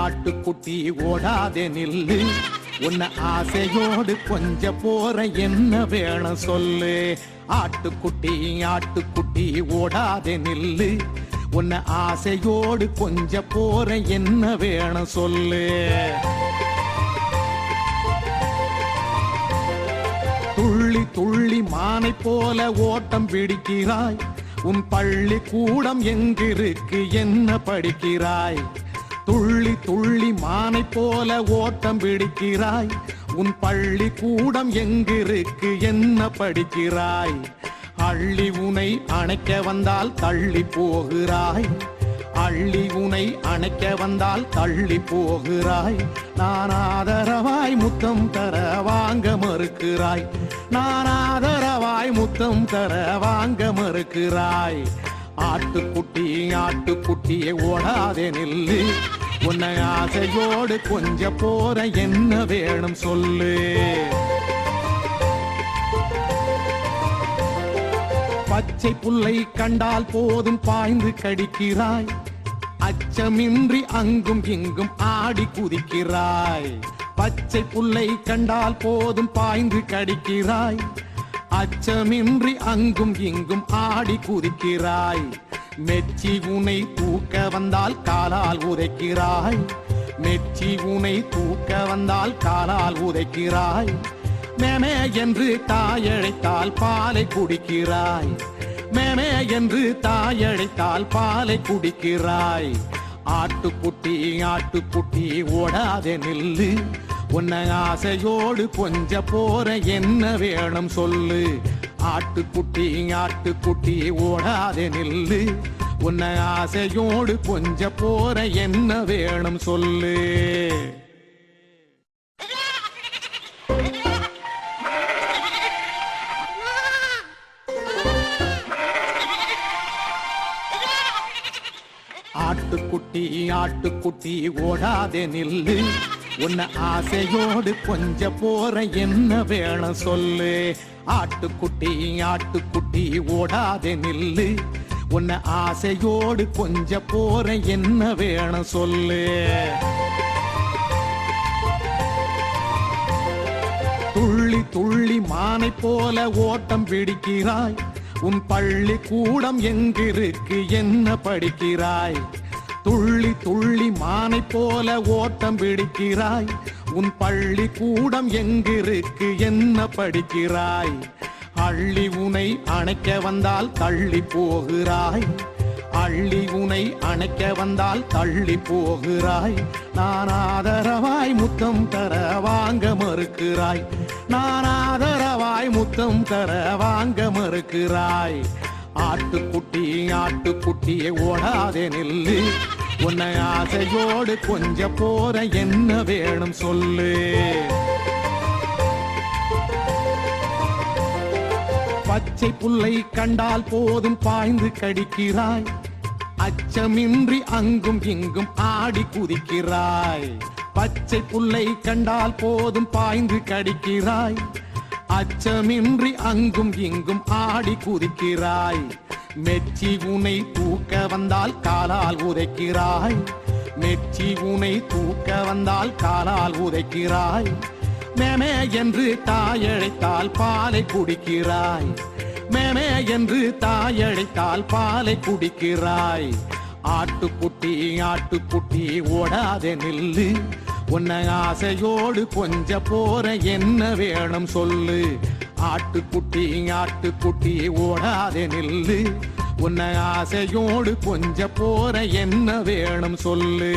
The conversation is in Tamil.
ஆட்டுக்குட்டி ஓடாதே நில்லு, உன்னை ஆசையோடு கொஞ்ச போற என்ன வேணும் சொல்லு. ஆட்டுக்குட்டி ஓடாதே நில்லு, உன்னை ஆசையோடு கொஞ்ச போற என்ன வேணும் சொல்லு. துள்ளி துள்ளி மானை போல ஓட்டம் பிடிக்கிறாய், உன் பள்ளி கூடம் எங்கிருக்கு என்ன படிக்கிறாய். துள்ளி துள்ளி மானை போல ஓட்டம் பிடிக்கிறாய், உன் பள்ளி கூடம் எங்கிருக்கு என்ன படிக்கிறாய். அள்ளி உனை அணைக்க வந்தால் தள்ளி போகிறாய், அள்ளி உனை அணைக்க வந்தால் தள்ளி போகிறாய். நான் ஆதரவாய் முத்தம் தர வாங்க மறுக்கிறாய், நான் ஆதரவாய் முத்தம் தர வாங்க மறுக்கிறாய். ஆட்டுக்குட்டியே ஓடாதே நில்லு, உன்னை ஆசையோடு கொஞ்ச போற என்ன வேணும் சொல்லு. பச்சை புல்லை கண்டால் போதும் பாய்ந்து கடிக்கிறாய், அச்சமின்றி அங்கும் இங்கும் ஆடி குதிக்கிறாய். பச்சை புல்லை கண்டால் போதும் பாய்ந்து கடிக்கிறாய், அச்சமின்றி அங்கும் இங்கும் ஆடி குதிக்கிறாய். மெச்சி உனை தூக்க வந்தால் காலால் உதைக்கிறாய், மெச்சி உனை தூக்க வந்தால் காலால் உதைக்கிறாய். மேமே என்று தாயழைத்தால் பாலை குடிக்கிறாய், மேமே என்று தாயழைத்தால் பாலை குடிக்கிறாய். ஆட்டுக்குட்டி ஓடாதே நில்லு, உன்னை ஆசையோடு கொஞ்ச போற என்ன வேணும் சொல்லு. ஆட்டுக்குட்டி ஓடாதே நில்லு, உன்னை ஆசையோடு கொஞ்ச போற என்ன வேணும் சொல்லு. ஆட்டுக்குட்டி ஓடாதே நில்லு, உன்னை ஆசையோடு கொஞ்ச போற என்ன வேணும் சொல்லு. ஆட்டுக்குட்டி ஓடாதே நில்லு, உன்னை ஆசையோடு கொஞ்ச போற என்ன வேணும் சொல்லு. துள்ளி துள்ளி மானை போல ஓட்டம் பிடிக்கிறாய், உன் பள்ளி கூடம் எங்கிருக்கு என்ன படிக்கிறாய். துள்ளி துள்ளி மானை போல ஓட்டம் பிடிக்கிறாய், உன் பள்ளி கூடம் எங்கிருக்கு என்ன படிக்கிறாய். அள்ளி உனை அணைக்க வந்தால் தள்ளி போகிறாய், அள்ளி உனை அணைக்க வந்தால் தள்ளி போகிறாய். நான் ஆதரவாய் முத்தம் தர வாங்க மறுக்கிறாய், நான் ஆதரவாய் முத்தம் தர வாங்க மறுக்கிறாய். ஆட்டுக்குட்டியே ஓடாதே நில்லு, உன்னை ஆசையோடு கொஞ்ச போற என்ன வேணும் சொல்லு. பச்சை புல்லை கண்டால் போதும் பாய்ந்து கடிக்கிறாய், அச்சமின்றி அங்கும் இங்கும் ஆடி குதிக்கிறாய். பச்சை புல்லை கண்டால் போதும் பாய்ந்து கடிக்கிறாய், அச்சமின்றி அங்கும் இங்கும் ஆடி குதிக்கிறாய். மெச்சி உனை தூக்க வந்தால் காலால் உதைக்கிறாய், மெச்சி உனை தூக்க வந்தால் காலால் உதைக்கிறாய். மேமே என்று தாயழைத்தால் பாலை குடிக்கிறாய், மேமே என்று தாயழைத்தால் பாலை குடிக்கிறாய். ஆட்டுக்குட்டி ஓடாதே நில்லு, உன்னை ஆசையோடு கொஞ்ச போற என்ன வேணும் சொல்லு. ஆட்டுக்குட்டி ஓடாதே நில்லு, உன்னை ஆசையோடு கொஞ்ச போற என்ன வேணும் சொல்லு.